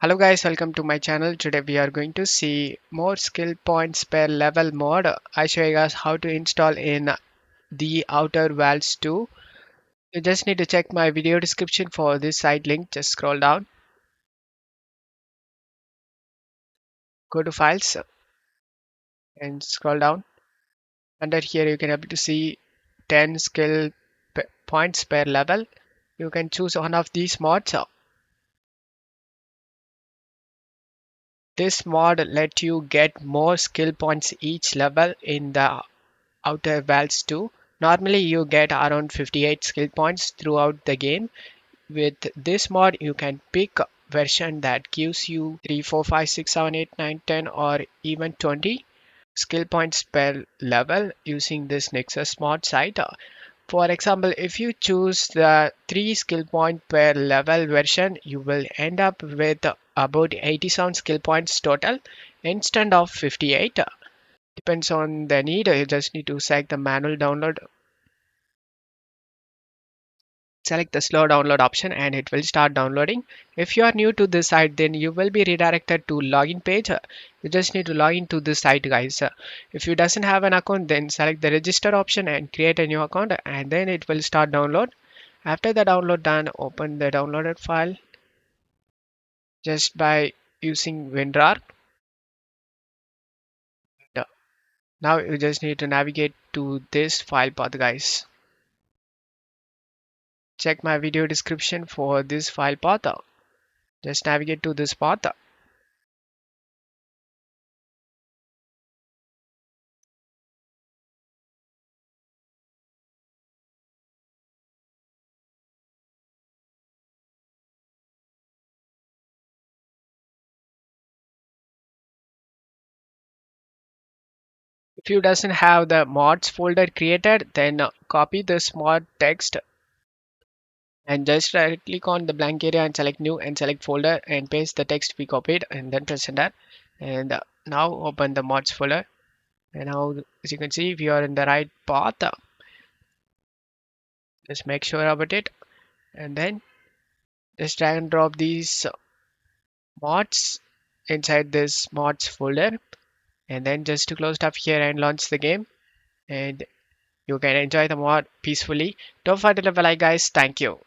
Hello guys, welcome to my channel. Today we are going to see more skill points per level mod. I show you guys how to install in the Outer Worlds 2. You just need to check my video description for this site link. Just scroll down, go to files and scroll down. Under here you can able to see 10 points per level. You can choose one of these mods. This mod let you get more skill points each level in the Outer Worlds 2. Normally you get around 58 skill points throughout the game. With this mod you can pick a version that gives you 3, 4, 5, 6, 7, 8, 9, 10, or even 20 skill points per level using this Nexus mod site. For example, if you choose the 3 skill point per level version, you will end up with about 87 skill points total instead of 58. Depends on the need. You just need to select the manual download, select the slow download option, and it will start downloading. If you are new to this site, then you will be redirected to login page. You just need to log into this site, guys. If you doesn't have an account, then select the register option and create a new account, and then it will start download. After the download done, open the downloaded file just by using WinRAR. Now you just need to navigate to this file path, guys. Check my video description for this file path. Just navigate to this path. If you doesn't have the mods folder created, then copy this mod text and just right click on the blank area and select new and select folder and paste the text we copied and then press enter. And now open the mods folder. And now as you can see, we are in the right path. Just make sure about it, and then just drag and drop these mods inside this mods folder, and then just to close it up here and launch the game, and you can enjoy the mod peacefully. Don't forget to leave a like, guys. Thank you.